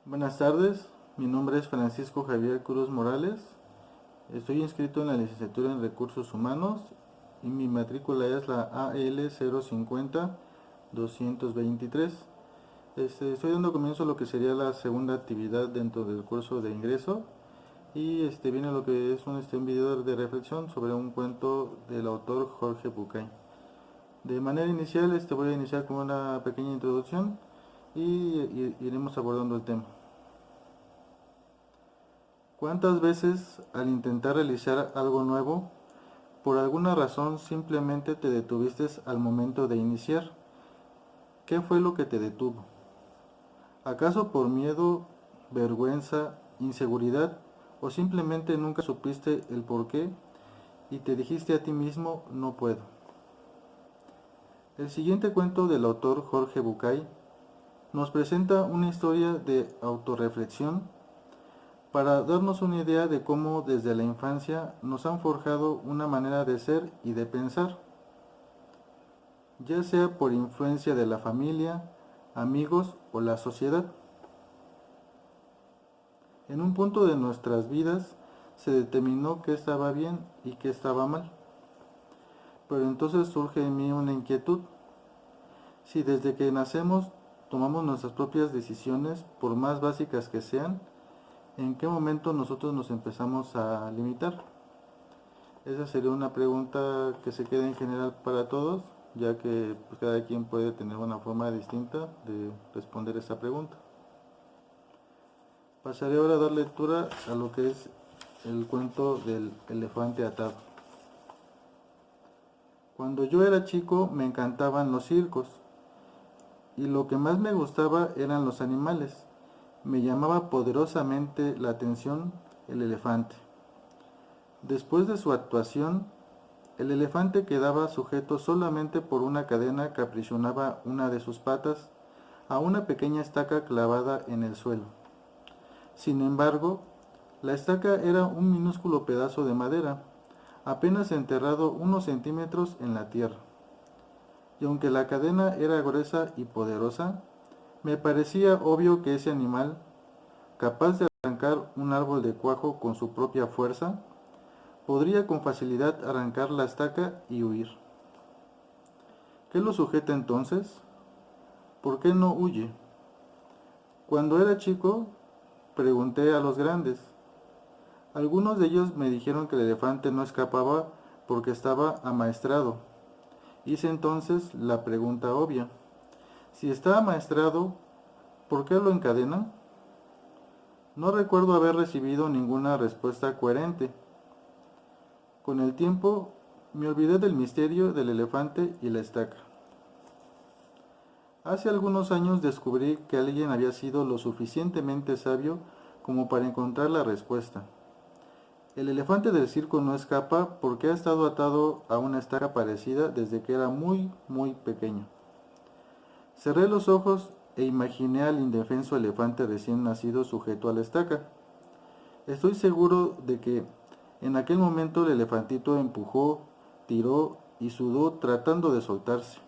Buenas tardes, mi nombre es Francisco Javier Cruz Morales. Estoy inscrito en la licenciatura en Recursos Humanos y mi matrícula es la AL 050-223. Estoy dando comienzo a lo que sería la segunda actividad dentro del curso de ingreso y viene lo que es un video de reflexión sobre un cuento del autor Jorge Bucay. De manera inicial voy a iniciar con una pequeña introducción y iremos abordando el tema. ¿Cuántas veces al intentar realizar algo nuevo, por alguna razón simplemente te detuviste al momento de iniciar? ¿Qué fue lo que te detuvo? ¿Acaso por miedo, vergüenza, inseguridad o simplemente nunca supiste el por qué y te dijiste a ti mismo no puedo? El siguiente cuento del autor Jorge Bucay nos presenta una historia de autorreflexión para darnos una idea de cómo desde la infancia nos han forjado una manera de ser y de pensar, ya sea por influencia de la familia, amigos o la sociedad. En un punto de nuestras vidas se determinó qué estaba bien y qué estaba mal, pero entonces surge en mí una inquietud. Si desde que nacemos tomamos nuestras propias decisiones, por más básicas que sean, ¿en qué momento nosotros nos empezamos a limitar? Esa sería una pregunta que se queda en general para todos, ya que pues, cada quien puede tener una forma distinta de responder esta pregunta. Pasaré ahora a dar lectura a lo que es el cuento del elefante atado. Cuando yo era chico me encantaban los circos y lo que más me gustaba eran los animales. Me llamaba poderosamente la atención el elefante. Después de su actuación, el elefante quedaba sujeto solamente por una cadena que aprisionaba una de sus patas a una pequeña estaca clavada en el suelo. Sin embargo, la estaca era un minúsculo pedazo de madera, apenas enterrado unos centímetros en la tierra. Y aunque la cadena era gruesa y poderosa, me parecía obvio que ese animal, capaz de arrancar un árbol de cuajo con su propia fuerza, podría con facilidad arrancar la estaca y huir. ¿Qué lo sujeta entonces? ¿Por qué no huye? Cuando era chico, pregunté a los grandes. Algunos de ellos me dijeron que el elefante no escapaba porque estaba amaestrado. Hice entonces la pregunta obvia. Si está amaestrado, ¿por qué lo encadenan? No recuerdo haber recibido ninguna respuesta coherente. Con el tiempo, me olvidé del misterio del elefante y la estaca. Hace algunos años descubrí que alguien había sido lo suficientemente sabio como para encontrar la respuesta. El elefante del circo no escapa porque ha estado atado a una estaca parecida desde que era muy pequeño. Cerré los ojos e imaginé al indefenso elefante recién nacido sujeto a la estaca. Estoy seguro de que en aquel momento el elefantito empujó, tiró y sudó tratando de soltarse.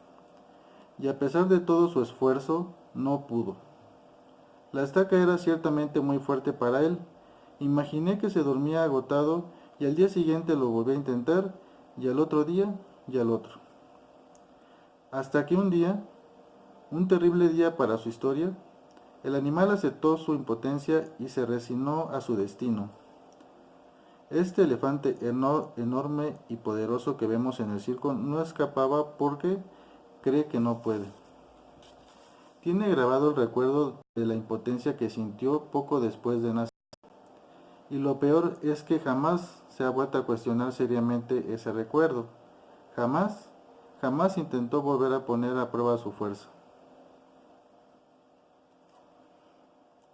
Y a pesar de todo su esfuerzo, no pudo. La estaca era ciertamente muy fuerte para él. Imaginé que se dormía agotado y al día siguiente lo volvió a intentar y al otro día y al otro. Hasta que un día, un terrible día para su historia, el animal aceptó su impotencia y se resignó a su destino. Este elefante enorme y poderoso que vemos en el circo no escapaba porque cree que no puede. Tiene grabado el recuerdo de la impotencia que sintió poco después de nacer. Y lo peor es que jamás se ha vuelto a cuestionar seriamente ese recuerdo. Jamás, jamás intentó volver a poner a prueba su fuerza.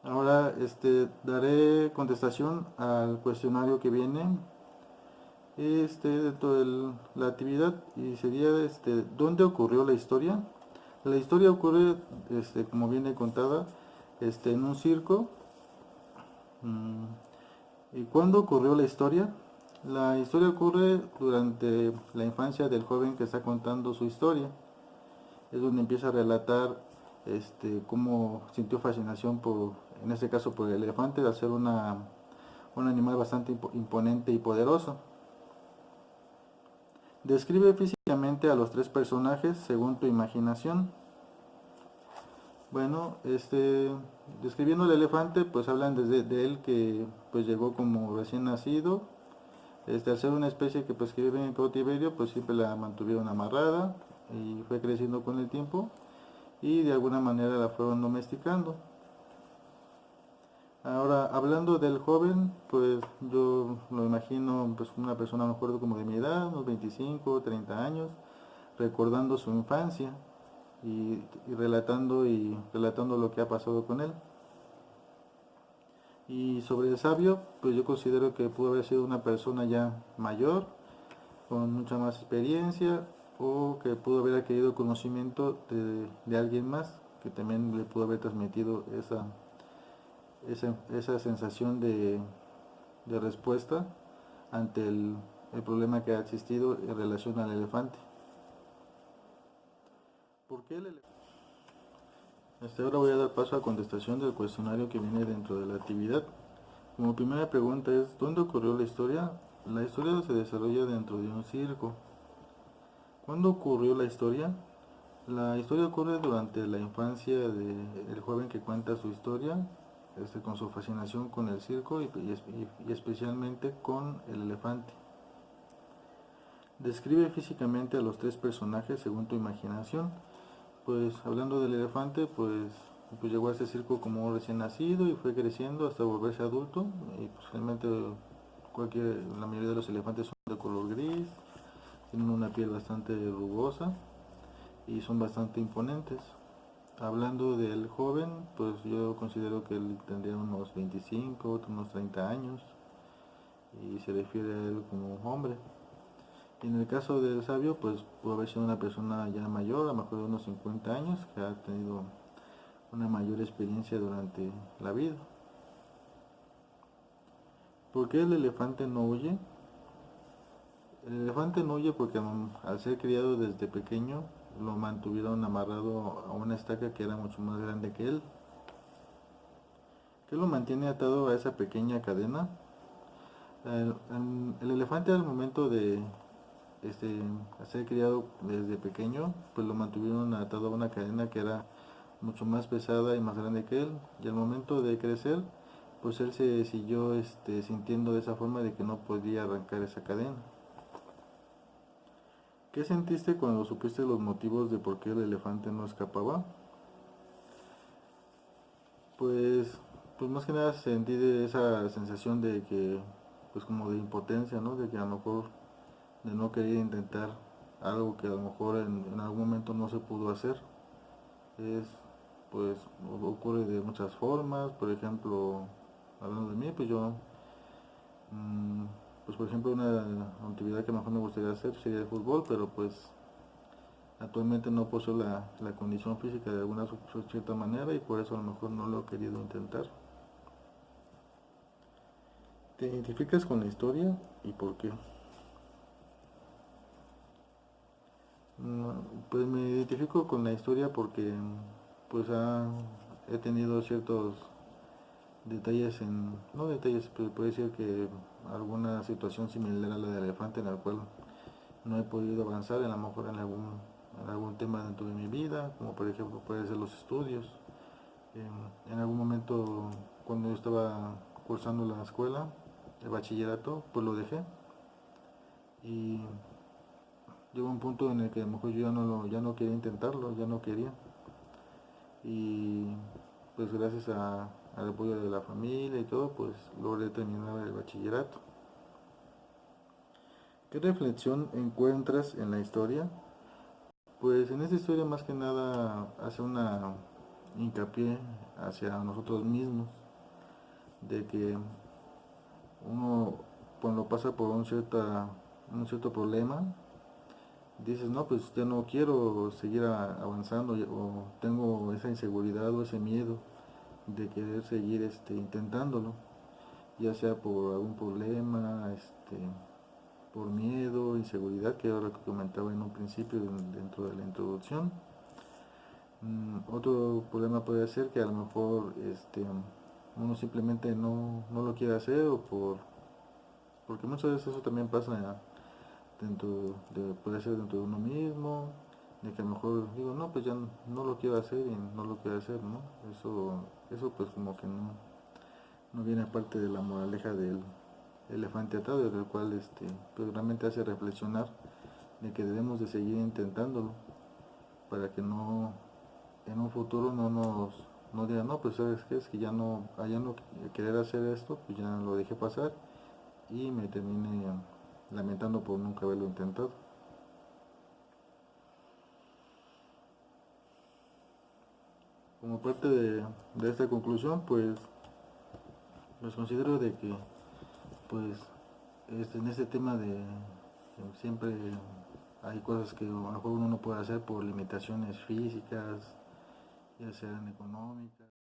Ahora daré contestación al cuestionario que viene dentro de la actividad y sería ¿dónde ocurrió la historia? La historia ocurre como viene contada en un circo. Mm, ¿Y cuándo ocurrió la historia? La historia ocurre durante la infancia del joven que está contando su historia. Es donde empieza a relatar cómo sintió fascinación por en este caso por el elefante, al ser un animal bastante imponente y poderoso. Describe físicamente a los tres personajes según tu imaginación. Bueno, describiendo al elefante, pues hablan desde de él que pues llegó como recién nacido. Al ser una especie que pues que vive en cautiverio, pues siempre la mantuvieron amarrada y fue creciendo con el tiempo y de alguna manera la fueron domesticando. Ahora, hablando del joven, pues yo lo imagino pues una persona a lo mejor como de mi edad, unos 25, 30 años, recordando su infancia y relatando lo que ha pasado con él. Y sobre el sabio, pues yo considero que pudo haber sido una persona ya mayor, con mucha más experiencia, o que pudo haber adquirido conocimiento de alguien más, que también le pudo haber transmitido esa sensación de respuesta ante el problema que ha existido en relación al elefante. ¿Por qué el elefante? Ahora voy a dar paso a contestación del cuestionario que viene dentro de la actividad. Como primera pregunta es, ¿dónde ocurrió la historia? La historia se desarrolla dentro de un circo. ¿Cuándo ocurrió la historia? La historia ocurre durante la infancia del joven que cuenta su historia, con su fascinación con el circo y especialmente con el elefante. Describe físicamente a los tres personajes según tu imaginación. Pues hablando del elefante, pues llegó a este circo como un recién nacido y fue creciendo hasta volverse adulto. Y pues realmente la mayoría de los elefantes son de color gris, tienen una piel bastante rugosa y son bastante imponentes. Hablando del joven, pues yo considero que él tendría unos 25, unos 30 años y se refiere a él como un hombre. Y en el caso del sabio, pues puede haber sido una persona ya mayor, a lo mejor de unos 50 años, que ha tenido una mayor experiencia durante la vida. ¿Por qué el elefante no huye? El elefante no huye porque al ser criado desde pequeño, lo mantuvieron amarrado a una estaca que era mucho más grande que él. ¿Qué lo mantiene atado a esa pequeña cadena? El elefante al momento de ser criado desde pequeño, pues lo mantuvieron atado a una cadena que era mucho más pesada y más grande que él. Y al momento de crecer, pues él se siguió sintiendo de esa forma de que no podía arrancar esa cadena. ¿Qué sentiste cuando supiste los motivos de por qué el elefante no escapaba? Pues, pues más que nada sentí de esa sensación de que, pues como de impotencia, ¿no? De que a lo mejor de no querer intentar algo que a lo mejor en algún momento no se pudo hacer. Es, pues ocurre de muchas formas. Por ejemplo, hablando de mí, pues yo, pues por ejemplo una actividad que a lo mejor me gustaría hacer sería el fútbol, pero pues actualmente no poseo la condición física de alguna cierta manera y por eso a lo mejor no lo he querido intentar. ¿Te identificas con la historia y por qué? Pues me identifico con la historia porque pues he tenido ciertos detalles no detalles, pero puede decir que alguna situación similar a la del elefante en la cual no he podido avanzar a lo mejor en algún tema dentro de mi vida, como por ejemplo puede ser los estudios. En algún momento cuando yo estaba cursando la escuela, el bachillerato, pues lo dejé y llegó un punto en el que a lo mejor yo ya no quería intentarlo, ya no quería. Y pues gracias al apoyo de la familia y todo, pues logré terminar el bachillerato. ¿Qué reflexión encuentras en la historia? Pues en esta historia más que nada hace una hincapié hacia nosotros mismos, de que uno cuando pasa por un cierto problema, dices, no, pues ya no quiero seguir avanzando o tengo esa inseguridad o ese miedo de querer seguir intentándolo, ya sea por algún problema, por miedo, inseguridad, que era lo que comentaba en un principio dentro de la introducción. Otro problema puede ser que a lo mejor uno simplemente no lo quiere hacer porque muchas veces eso también pasa puede ser dentro de uno mismo, de que a lo mejor digo, no, pues ya no lo quiero hacer y no lo quiero hacer, ¿no? Eso pues como que no viene aparte de la moraleja del elefante atado, del cual pues realmente hace reflexionar de que debemos de seguir intentándolo para que no en un futuro no digan, no, pues sabes qué, es que ya no querer hacer esto, pues ya lo dejé pasar y me terminé lamentando por nunca haberlo intentado. Como parte de esta conclusión, pues considero de que pues en este tema de siempre hay cosas que a lo mejor uno no puede hacer por limitaciones físicas, ya sean económicas.